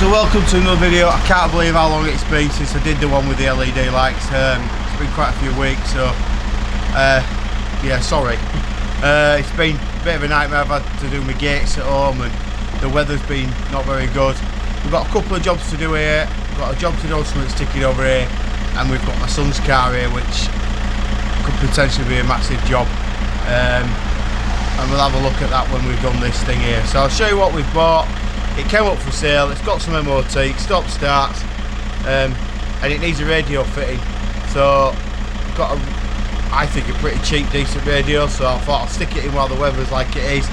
So welcome to another video. I can't believe how long it's been since I did the one with the LED lights. It's been quite a few weeks, so yeah, sorry. It's been a bit of a nightmare. I've had to do my gates at home and the weather's been not very good. We've got a couple of jobs to do here. We've got a job to do on something sticking over here, and we've got my son's car here, which could potentially be a massive job. And we'll have a look at that when we've done this thing here. So I'll show you what we've bought. It came up for sale, it's got some MOT, stop starts, and it needs a radio fitting. So I've got I think a pretty cheap, decent radio, so I thought I'll stick it in while the weather's like it is,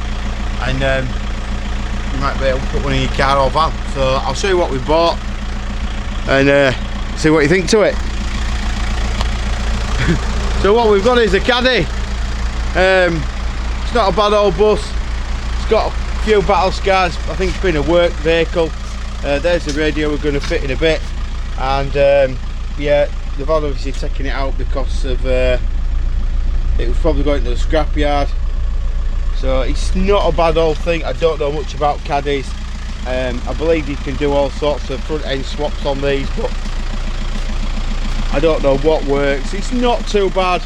and you might be able to put one in your car or van. So I'll show you what we bought and see what you think to it. So what we've got is a caddy. It's not a bad old bus. It's got a few battle scars. I think it's been a work vehicle. There's the radio we're going to fit in a bit, and yeah, they've obviously taken it out because of it was probably going to the scrap yard. So it's not a bad old thing. I don't know much about caddies. I believe you can do all sorts of front end swaps on these, but I don't know what works. It's not too bad.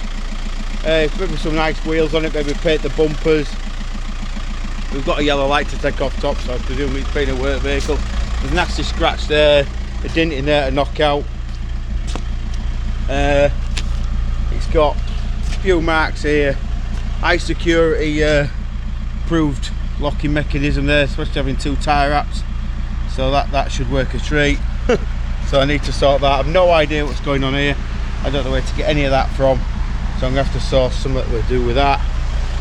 Maybe some nice wheels on it, maybe paint the bumpers. We've got a yellow light to take off top, so I presume it's been a work vehicle. There's a nasty scratch there, a dent in there to knock out. It's got a few marks here. High security approved locking mechanism there, especially having two tyre wraps. So that should work a treat. So I need to sort that. I've no idea what's going on here. I don't know where to get any of that from. So I'm going to have to source something to do with that.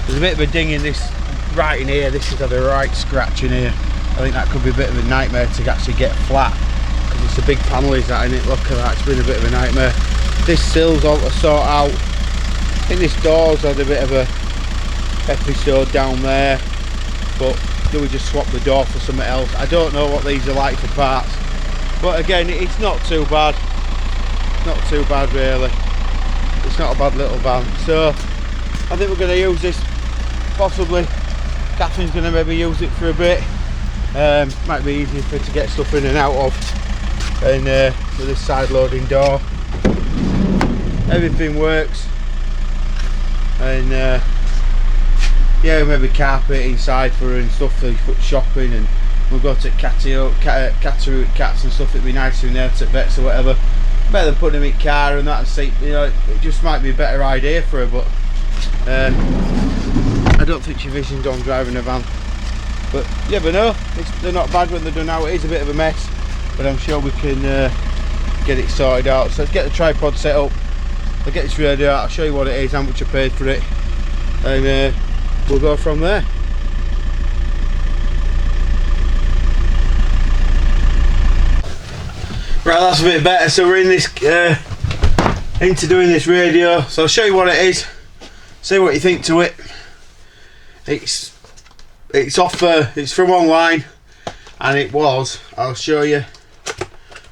There's a bit of a ding in this, right in here. This has had a right scratch in here. I think that could be a bit of a nightmare to actually get flat, because it's a big panel is that in it. Look at that, it's been a bit of a nightmare. This sill's all to sort out. I think this door's had a bit of a episode down there, but do we just swap the door for something else? I don't know what these are like for parts, but again, it's not too bad. Not too bad really. It's not a bad little van. So I think we're going to use this, possibly. Catherine's going to maybe use it for a bit. Might be easier for her to get stuff in and out of, and with this side loading door, everything works. And yeah, maybe carpet inside for her and stuff for shopping, and we'll go to cattery cats and stuff. It'd be nicer in there to vets or whatever. Better than putting them in car and that and see, you know, it just might be a better idea for her, but I don't think she visions on driving a van. But you never know, they're not bad when they're done out. It is a bit of a mess, but I'm sure we can get it sorted out. So let's get the tripod set up. I'll get this radio out, I'll show you what it is, how much I paid for it, and we'll go from there. Right, that's a bit better. So we're in this into doing this radio, so I'll show you what it is, see what you think to it. It's it's from online, and it was, I'll show you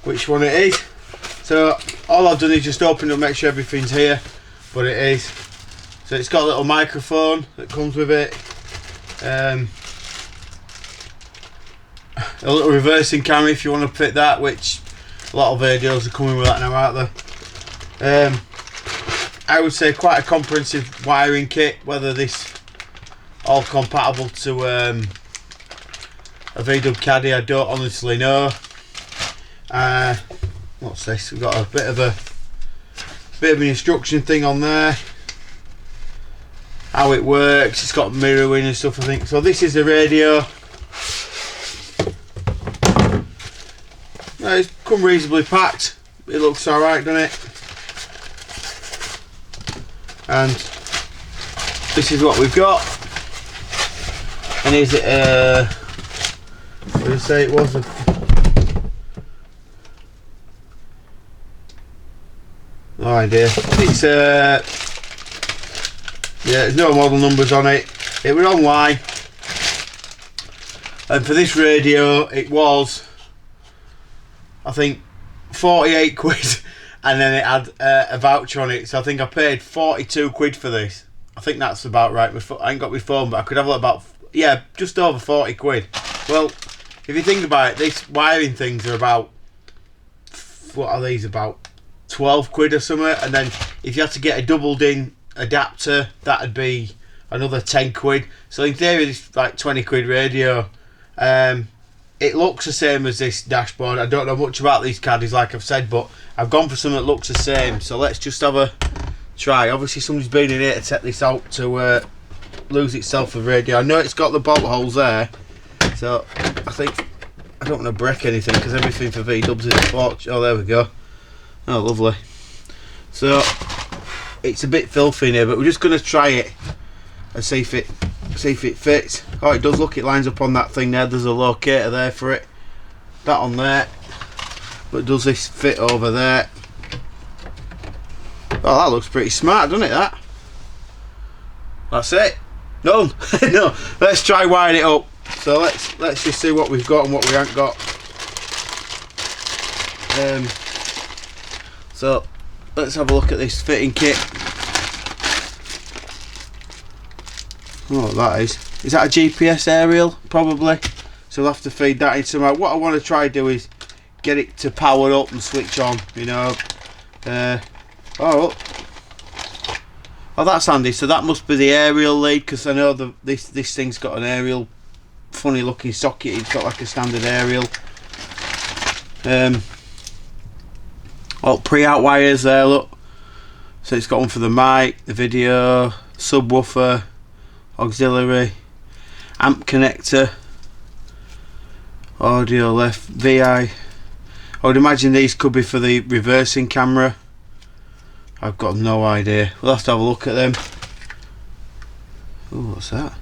which one it is. So all I've done is just open it up, make sure everything's here, but it is. So it's got a little microphone that comes with it, a little reversing camera if you want to fit that, which a lot of radios are coming with that now, aren't they? I would say quite a comprehensive wiring kit. Whether this all compatible to a VW Caddy, I don't honestly know. What's this? We've got a bit of an instruction thing on there, how it works. It's got mirroring and stuff, I think. So this is the radio. No, it's come reasonably packed. It looks alright, doesn't it? And this is what we've got. And is it what did I say it was? No idea. It's yeah, there's no model numbers on it. It was online, and for this radio it was, I think, 48 quid, and then it had a voucher on it, so I think I paid 42 quid for this. I think that's about right. I ain't got my phone, but I could have about, yeah, just over 40 quid. Well, if you think about it, these wiring things are about, what are these, about 12 quid or something, and then if you had to get a doubled in adapter, that'd be another 10 quid. So in theory it's like 20 quid radio. It looks the same as this dashboard. I don't know much about these caddies, like I've said, but I've gone for something that looks the same. So let's just have a try. Obviously somebody's been in here to take this out to lose itself with radio. I know it's got the bolt holes there, so I think I don't want to break anything because everything for V-dubs is a fortune. Oh, there we go. Oh, lovely. So it's a bit filthy in here, but we're just going to try it and see if it fits. Oh, it does. Look, it lines up on that thing there. There's a locator there for it. That on there. But does this fit over there? Oh, that looks pretty smart, doesn't it, that? That's it. Done. No, let's try wiring it up. So let's just see what we've got and what we haven't got. So let's have a look at this fitting kit. Oh, that is that a GPS aerial? Probably. So we'll have to feed that in somehow. What I want to try do is get it to power up and switch on, you know. Oh, that's handy. So that must be the aerial lead, because I know this thing's got an aerial, funny looking socket. It's got like a standard aerial. Pre-out wires there, look. So it's got one for the mic, the video, subwoofer, auxiliary, amp connector, audio left, VI. I would imagine these could be for the reversing camera. I've got no idea. We'll have to have a look at them. Oh, what's that?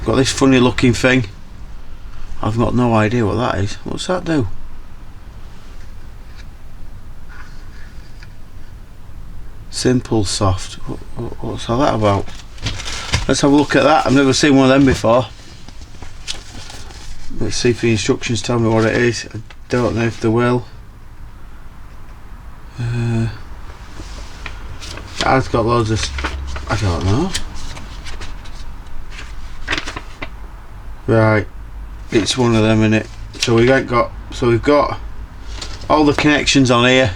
Got this funny looking thing. I've got no idea what that is. What's that do? Simple soft. What's all that about? Let's have a look at that. I've never seen one of them before. Let's see if the instructions tell me what it is. I don't know if they will. I've got loads of, I don't know. Right, it's one of them, innit? So we've got all the connections on here,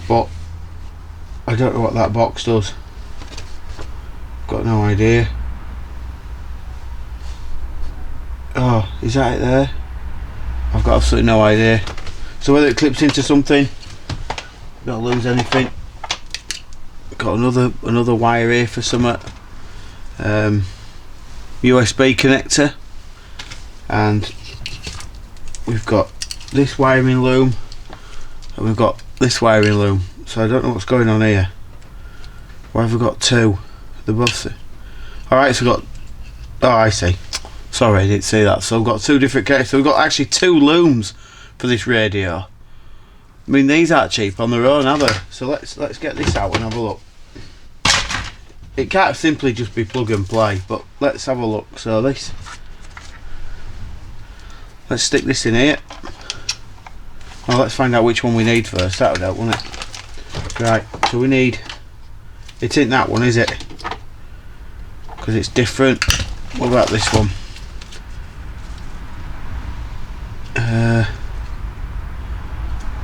but I don't know what that box does. Got no idea. Oh, is that it there? I've got absolutely no idea. So whether it clips into something, don't lose anything. Got another wire here for some USB connector, and we've got this wiring loom, and we've got this wiring loom. So I don't know what's going on here. Why have we got two? They're both. Alright, so we've got. Oh, I see. Sorry, I didn't see that. So we've got two different connectors. So we've got actually two looms for this radio. I mean, these aren't cheap on their own, are they? So let's get this out and have a look. It can't simply just be plug and play, but let's have a look. So let's stick this in here. Well, let's find out which one we need first. That would help, wouldn't it? Right, so we need, it ain't that one, is it? Because it's different. What about this one?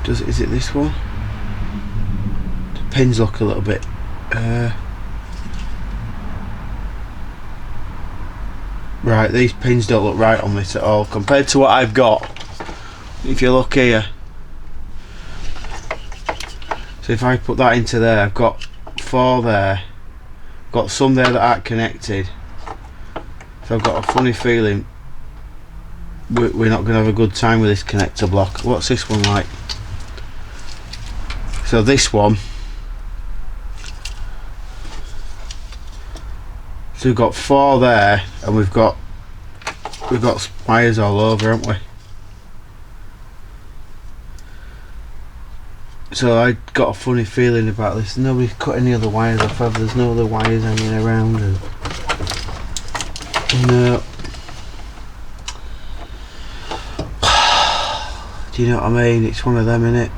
Is it this one? The pins look a little bit right, these pins don't look right on this at all compared to what I've got. If you look here, so if I put that into there, I've got 4 there, got some there that aren't connected, so I've got a funny feeling we're not going to have a good time with this connector block. What's this one like? So this one, so we've got 4 there, and we've got wires all over, haven't we? So I got a funny feeling about this. Nobody's cut any other wires off, have there's no other wires hanging around, and no. Do you know what I mean? It's one of them, innit?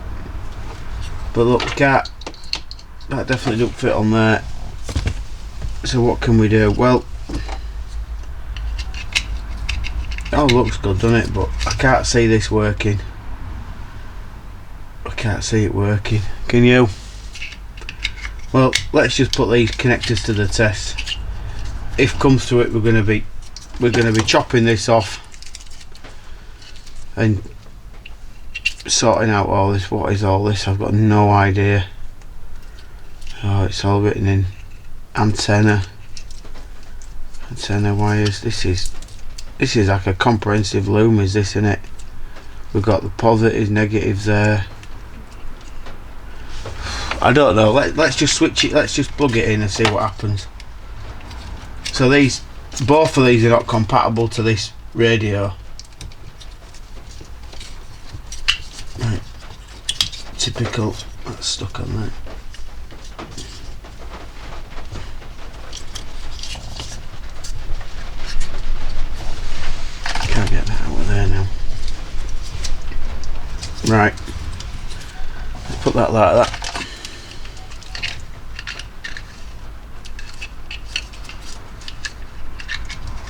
But look, that definitely don't fit on there. So what can we do? Well, Oh, looks good, doesn't it? But I can't see this working. I can't see it working. Can you? Well, let's just put these connectors to the test. If comes to it, we're going to be chopping this off and sorting out all this. What is all this? I've got no idea. Oh, it's all written in antenna wires. This is like a comprehensive loom, is this, isn't it? We've got the positives, negatives there. I don't know. Let's just switch it. Let's just plug it in and see what happens. So both of these are not compatible to this radio. Right. Typical. That's stuck on there. Can't get that out of there now. Right. Let's put that like that.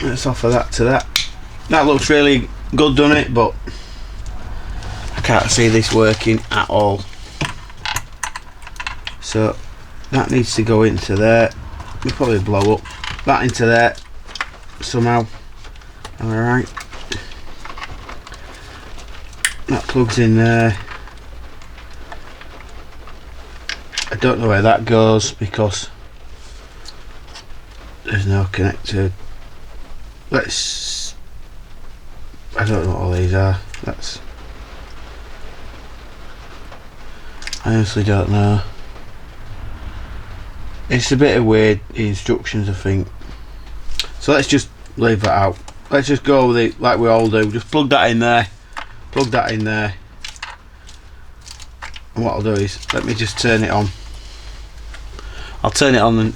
Let's offer that to that. That looks really good, doesn't it? But I can't see this working at all. So that needs to go into there. We'll probably blow up that into there somehow. Alright. That plugs in there. I don't know where that goes because there's no connector. I don't know what all these are. I honestly don't know. It's a bit of weird, the instructions, I think. So let's just leave that out. Let's just go with it like we all do. Just plug that in there. Plug that in there. And what I'll do is, let me just turn it on. I'll turn it on and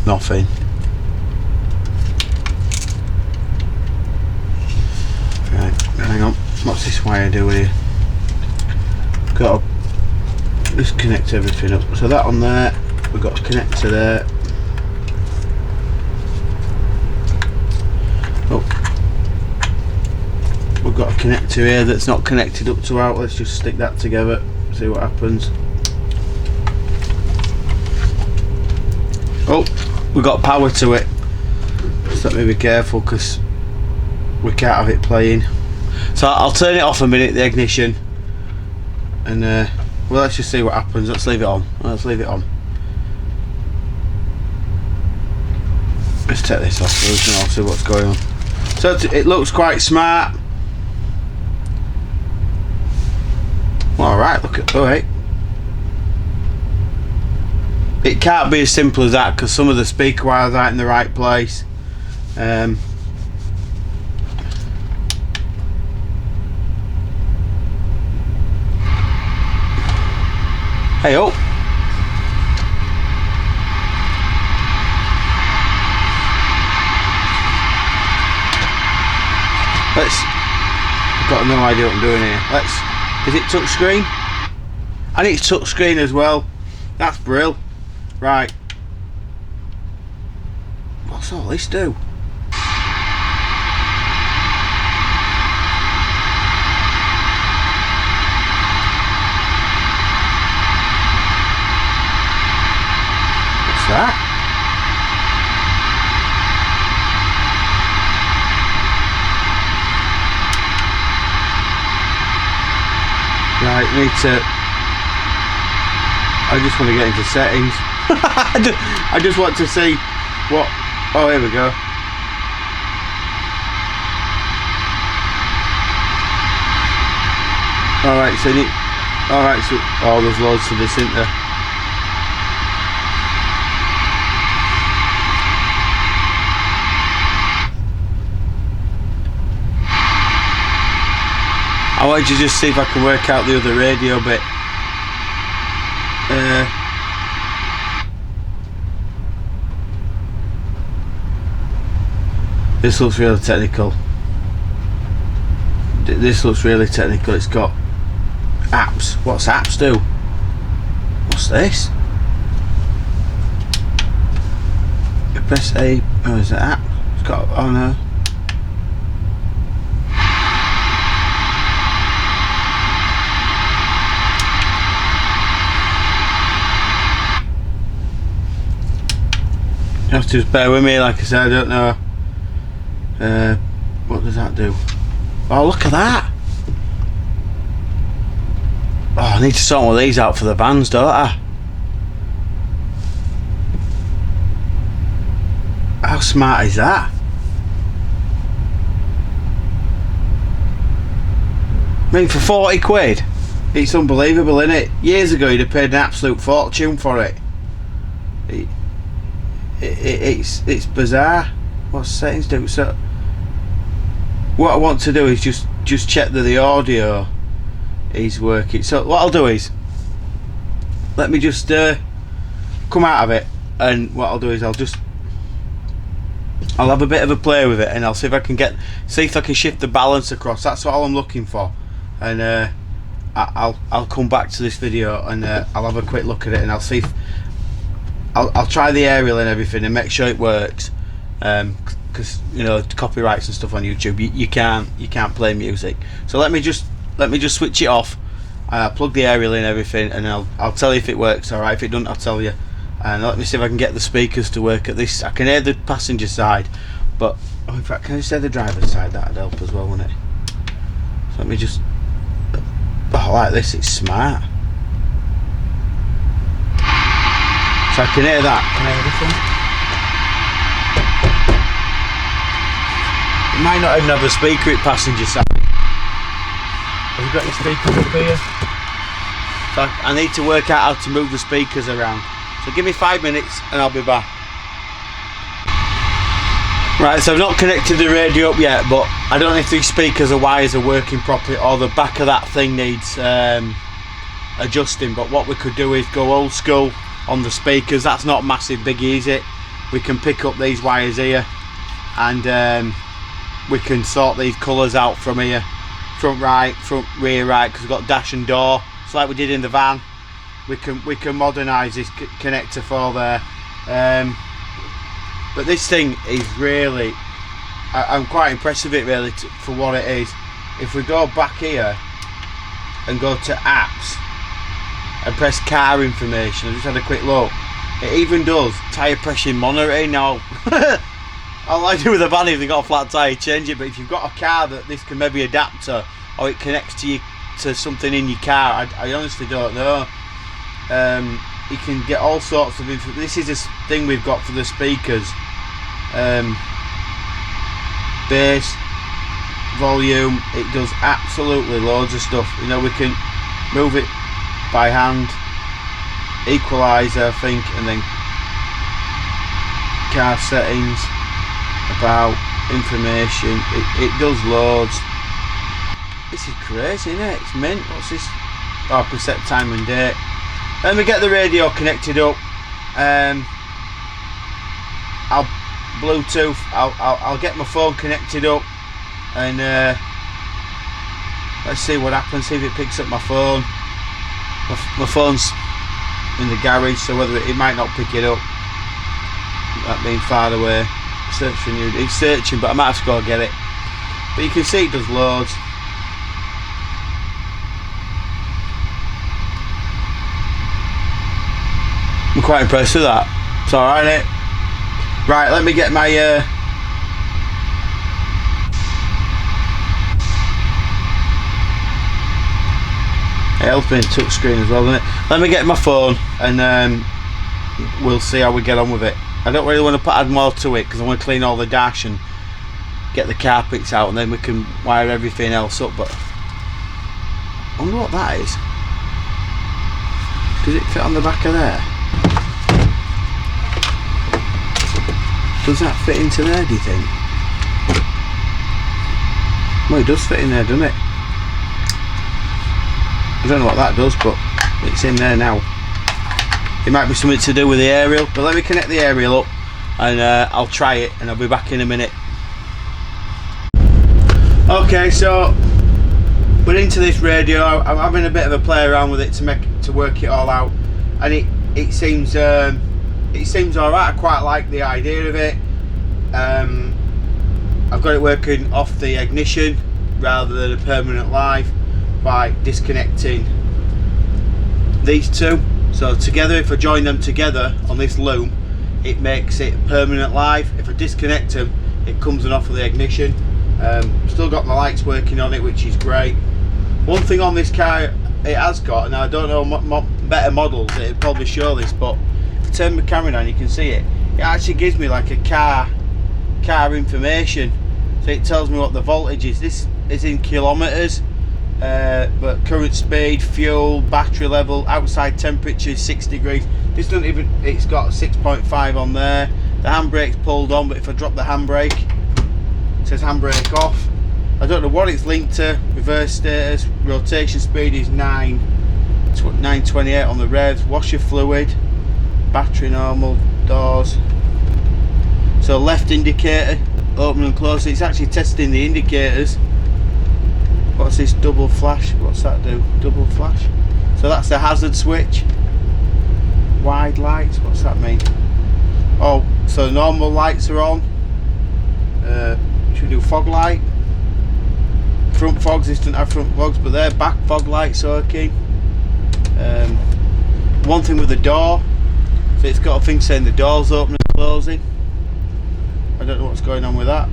nothing. Right, hang on. What's this wire do here? Got to just connect everything up. So that on there, we've got a connector there. Oh, we've got a connector here that's not connected up to out. Let's just stick that together, see what happens. Oh, we've got power to it. Just let me be careful because we can't have it playing. So I'll turn it off a minute, the ignition, and well, let's just see what happens. Let's leave it on. Let's leave it on. Let's take this off so we can all see what's going on. So it looks quite smart. Well, alright, look at, alright. It can't be as simple as that because some of the speaker wires aren't in the right place. Hey up. I've got no idea what I'm doing here. Is it touch screen? And it's touch screen as well. That's brill. Right. What's all this do? What's that? Right, I just want to get into settings. I just want to see what. Oh, here we go. Alright, so oh, there's loads to this, isn't there? I wanted to just see if I can work out the other radio bit. This looks really technical. This looks really technical. It's got Apps. What's apps do? What's this? You press A. Oh, is it app? It's got. Oh no. You have to just bear with me, like I said, I don't know. What does that do? Oh, look at that! Oh, I need to sort one of these out for the vans, don't I? How smart is that? I mean, for 40 quid, it's unbelievable, isn't it? Years ago, you'd have paid an absolute fortune for it. It's bizarre. What settings do? So what I want to do is just check that the audio is working. So what I'll do is, let me just come out of it, and what I'll do is I'll have a bit of a play with it, and I'll see if I can shift the balance across. That's all I'm looking for, and I'll come back to this video, and I'll have a quick look at it, and I'll see if I'll try the aerial and everything and make sure it works, because you know, copyrights and stuff on YouTube, you can't play music. So let me just switch it off, plug the aerial in, everything, and I'll tell you if it works. Alright, if it doesn't, I'll tell you. And let me see if I can get the speakers to work at this. I can hear the passenger side, but in fact, can I just hear the driver's side? That'd help as well, wouldn't it? So let me just. Oh, I like this. It's smart. So I can hear that. Can I hear this one? It might not even have a speaker at passenger side. Have you got your speakers up here? So I need to work out how to move the speakers around. So give me 5 minutes and I'll be back. Right, so I've not connected the radio up yet, but I don't know if these speakers or wires are working properly, or the back of that thing needs adjusting. But what we could do is go old school on the speakers. That's not massive biggie, is it? We can pick up these wires here, and we can sort these colours out from here, front right, front rear right, because we've got dash and door. It's like we did in the van. We can modernise this connector for there. But this thing is really, I'm quite impressed with it really, for what it is. If we go back here and go to apps and press car information, I just had a quick look, it even does tyre pressure monitoring now. All I do with a van, if they've got a flat tyre, change it. But if you've got a car that this can maybe adapt to, or it connects to something in your car, I honestly don't know. You can get all sorts of info. This is a thing we've got for the speakers, bass, volume. It does absolutely loads of stuff. You know, we can move it by hand, equalizer, I think, and then car settings, about information. It does loads. This is crazy, isn't it? It's mint. What's this? Oh, I can set time and date. Let me get the radio connected up. I'll Bluetooth. I'll get my phone connected up, and let's see what happens. See if it picks up my phone. My phone's in the garage, so whether it might not pick it up. That being far away. Search for new. It's searching, but I might have to go get it. But you can see it does loads. I'm quite impressed with that. It's alright, isn't it? Right, let me get my it helps me in touchscreen as well, doesn't it? Let me get my phone, and we'll see how we get on with it. I don't really want to add more to it, because I want to clean all the dash and get the carpets out, and then we can wire everything else up. But I wonder what that is. Does it fit on the back of there? Does that fit into there, do you think? Well, it does fit in there, doesn't it? I don't know what that does, but it's in there now. It might be something to do with the aerial, but let me connect the aerial up, and I'll try it, and I'll be back in a minute. Okay, so But into this radio, I'm having a bit of a play around with it to work it all out, and it seems all right. I quite like the idea of it. I've got it working off the ignition rather than a permanent live by disconnecting these two. So together, if I join them together on this loom, it makes it permanent live. If I disconnect them, it comes on off of the ignition. Still got my lights working on it, which is great. One thing on this car it has got, and I don't know better models, it'll probably show this, but if I turn my camera down, you can see it. It actually gives me like a car information, so it tells me what the voltage is. This is in kilometers, but current speed, fuel, battery level, outside temperature is 6 degrees. This doesn't even, it's got 6.5 on there. The handbrake's pulled on, but if I drop the handbrake, it says handbrake off. I don't know what it's linked to. Reverse status, rotation speed is 928 on the revs. Washer fluid, battery normal, doors. So left indicator, open and close. It's actually testing the indicators. What's this double flash? What's that do? Double flash. So that's the hazard switch. Wide lights. What's that mean? Oh, so normal lights are on. Should we do fog light? Front fogs. This doesn't have front fogs, but they're back fog lights. Okay. One thing with the door. So it's got a thing saying the door's open and closing. I don't know what's going on with that.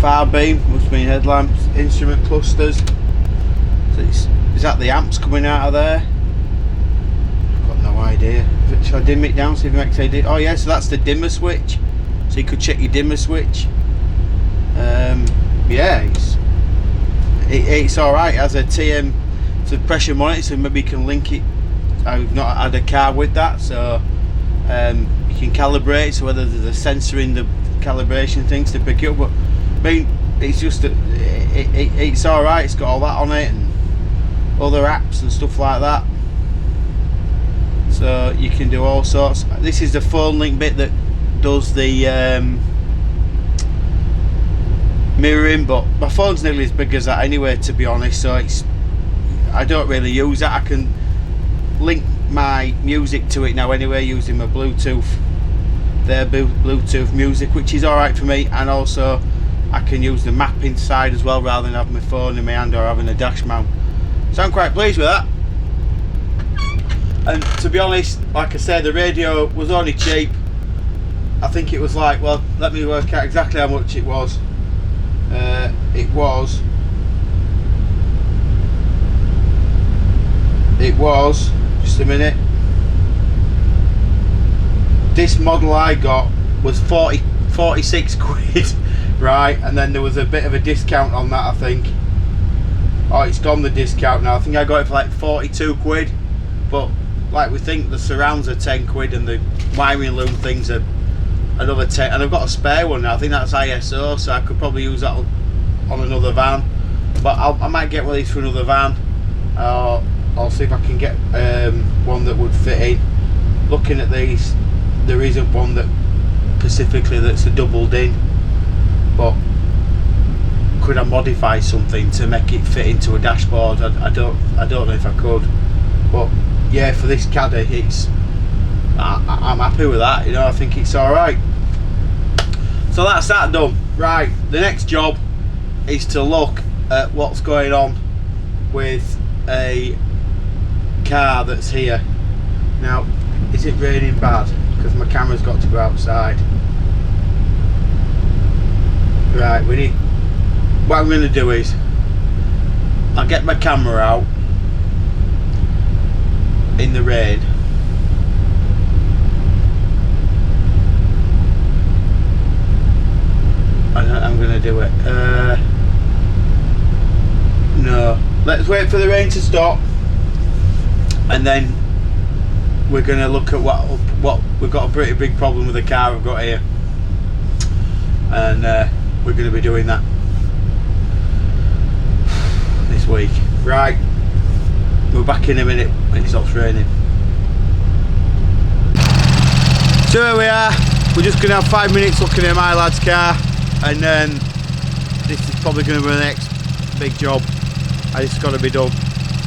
Far beam, must mean headlamps, instrument clusters. So is that the amps coming out of there? I've got no idea. Shall I dim it down, see if it makes any difference? Oh yeah, so that's the dimmer switch. So you could check your dimmer switch. Yeah, it's alright. It has a TM, it's a pressure monitor, so maybe you can link it. I've not had a car with that, so you can calibrate, so whether there's a sensor in the calibration things to pick it up. But I mean, it's just it's alright. It's got all that on it and other apps and stuff like that, so you can do all sorts. This is the phone link bit that does the mirroring, but my phone's nearly as big as that anyway, to be honest, so I don't really use that. I can link my music to it now anyway using my Bluetooth, their Bluetooth music, which is alright for me, and also I can use the mapping side as well rather than having my phone in my hand or having a dash mount. So I'm quite pleased with that. And to be honest, like I said, the radio was only cheap. I think it was like, well, let me work out exactly how much it was. It was just a minute. This model I got was 46 quid, right? And then there was a bit of a discount on that, I think. Oh, it's gone, the discount now. I think I got it for like 42 quid. But like we think, the surrounds are 10 quid and the wiring loom things are another 10. And I've got a spare one now. I think that's ISO, so I could probably use that on another van. But I might get one of these for another van. I'll see if I can get one that would fit in. Looking at these, there isn't one that specifically that's a doubled in, but could I modify something to make it fit into a dashboard? I don't know if I could, but yeah, for this caddy, I'm happy with that. You know, I think it's all right. So that's that done. Right, the next job is to look at what's going on with a car that's here. Now, is it raining bad? Because my camera's got to go outside. Right, what I'm going to do is I'll get my camera out in the rain, I'm going to do it. No, let's wait for the rain to stop, and then we're going to look at what we've got. A pretty big problem with the car I've got here, and we're going to be doing that this week. Right, we're back in a minute when it stops raining. So here we are. We're just going to have 5 minutes looking at my lad's car, and then this is probably going to be the next big job, and it's got to be done.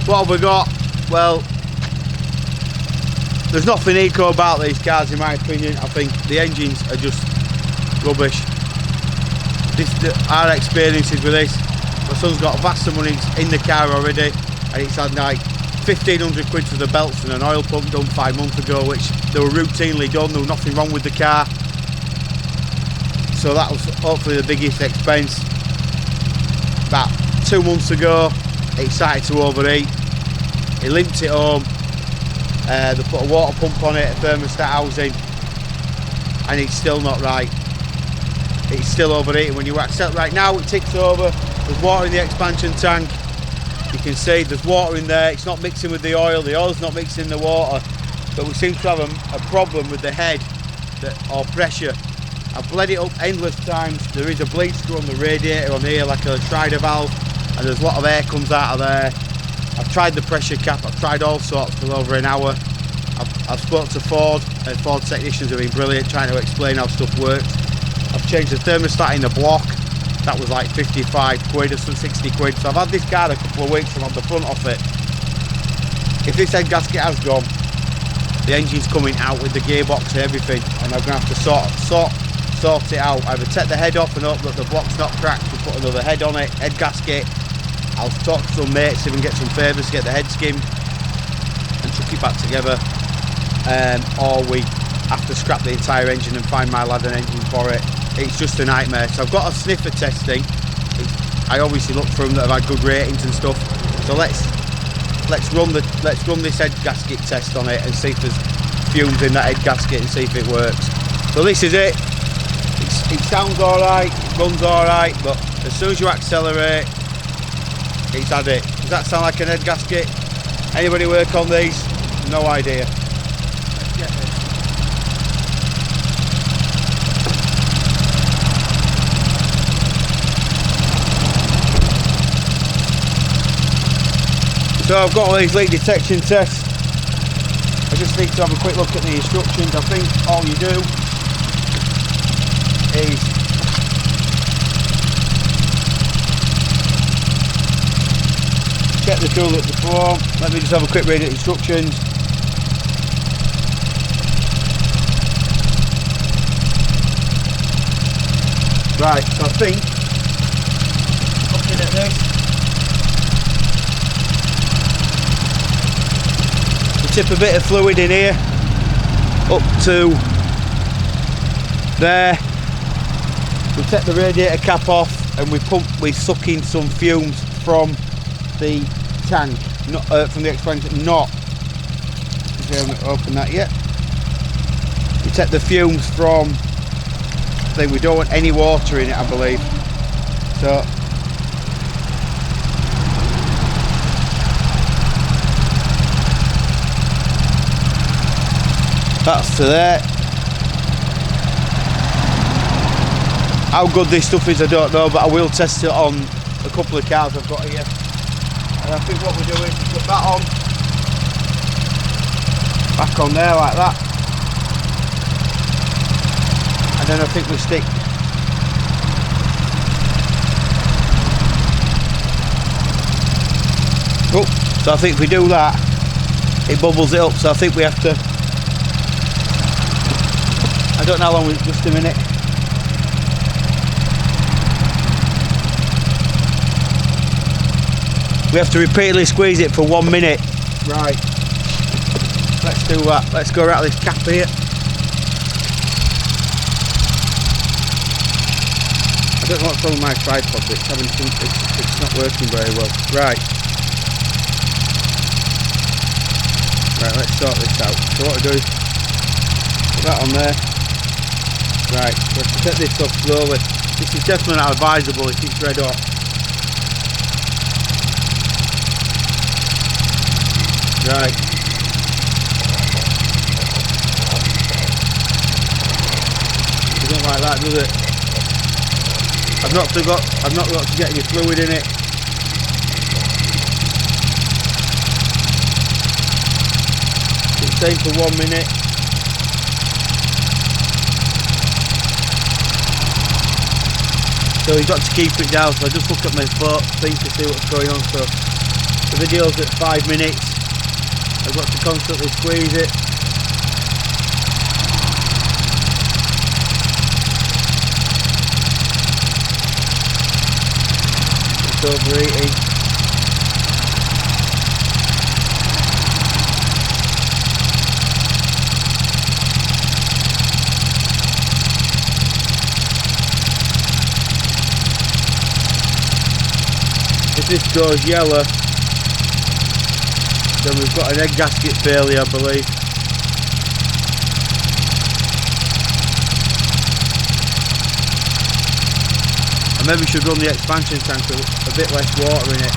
What have we got? Well, there's nothing eco about these cars in my opinion. I think the engines are just rubbish. Our experiences with this, my son's got vast money in the car already, and it's had like 1,500 quid for the belts and an oil pump done 5 months ago, which they were routinely done. There was nothing wrong with the car, so that was hopefully the biggest expense. About 2 months ago it started to overheat. He limped it home. They put a water pump on it, a thermostat housing, and it's still not right. It's still overheating. When you accept right now, it ticks over. There's water in the expansion tank. You can see there's water in there. It's not mixing with the oil's not mixing the water. But we seem to have a problem with the head or pressure. I've bled it up endless times. There is a bleed screw on the radiator on here, like a Schrader valve, and there's a lot of air comes out of there. I've tried the pressure cap, I've tried all sorts for over an hour. I've spoke to Ford, and Ford technicians have been brilliant trying to explain how stuff works. I've changed the thermostat in the block. That was like 55 quid or some 60 quid. So I've had this car a couple of weeks and on the front of it. If this head gasket has gone, the engine's coming out with the gearbox and everything, and I'm going to have to sort it out. Either take the head off and hope that the block's not cracked to put another head on it, head gasket. I'll talk to some mates, even get some favours to get the head skimmed and chuck it back together. Or we have to scrap the entire engine and find my lad an engine for it. It's just a nightmare. So I've got a sniffer testing. I obviously look for them that have had good ratings and stuff. So let's run this head gasket test on it and see if there's fumes in that head gasket and see if it works. So this is it. It sounds alright, it runs alright, but as soon as you accelerate, it's had it. Does that sound like an head gasket? Anybody work on these? No idea. Let's get this. So I've got all these leak detection tests. I just need to have a quick look at the instructions. I think all you do is check the tool at the form. Let me just have a quick read of the instructions. Right, so I think, looking at this, tip a bit of fluid in here up to there. We take the radiator cap off and we suck in some fumes from the tank, not from the expansion. Not, we haven't opened that yet. We take the fumes from the thing. We don't want any water in it, I believe. So that's to there. How good this stuff is I don't know, but I will test it on a couple of cars I've got here. And I think what we do is we put that on, back on there like that, and then I think we stick so I think if we do that, it bubbles it up. So I think we have to, I don't know how long, just a minute. We have to repeatedly squeeze it for 1 minute. Right. Let's do that. Let's go out this cap here. I don't know what's wrong with my tripod, but it's not working very well. Right. Right, let's sort this out. So what I do is put that on there. Right, so to take this off slowly. This is definitely not advisable if it's red hot. Right. It doesn't like that, does it? I've not got to get any fluid in it. It's staying for 1 minute. So you've got to keep it down. So I just look at my thing to see what's going on. So the video's at 5 minutes. I've got to constantly squeeze it. It's overheating. If this goes yellow, then we've got an egg gasket failure, I believe. I maybe should run the expansion tank with a bit less water in it.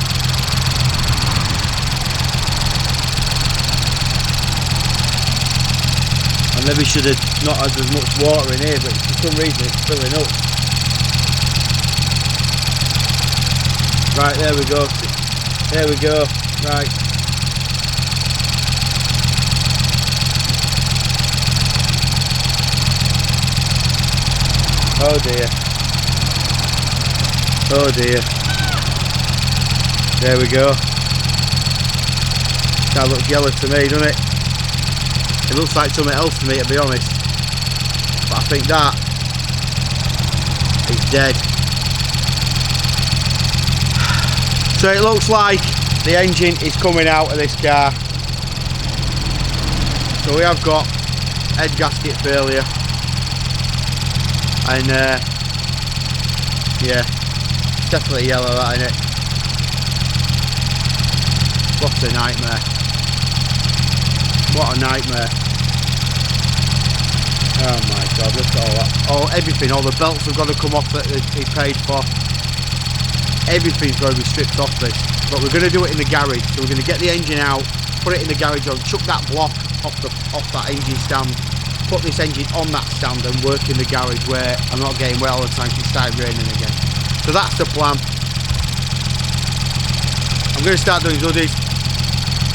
I maybe should have not had as much water in here, but for some reason it's filling up. Right, there we go. There we go. Right. Oh dear. Oh dear. There we go. That looks yellow to me, doesn't it? It looks like something else to me, to be honest. But I think that is dead. So it looks like the engine is coming out of this car. So we have got head gasket failure. And yeah, it's definitely yellow, that, isn't it? What a nightmare. What a nightmare. Oh my god, look at all that. Oh, everything, all the belts have got to come off that he paid for. Everything's got to be stripped off this. But we're going to do it in the garage. So we're going to get the engine out, put it in the garage, or chuck that block off that engine stand, put this engine on that stand and work in the garage where I'm not getting wet all the time. It started raining again. So that's the plan. I'm going to start doing hoodies.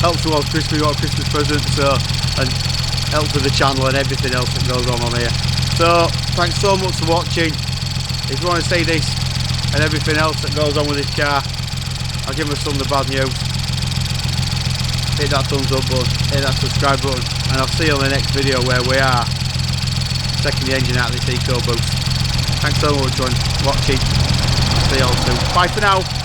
Helps towards Christmas, we got a Christmas present, so, and helps with the channel and everything else that goes on here. So thanks so much for watching. If you want to see this and everything else that goes on with this car, I'll give my son the bad news. Hit that thumbs up button, hit that subscribe button, and I'll see you on the next video where we are taking the engine out of this EcoBoost. Thanks so much for watching. See you all soon. Bye for now.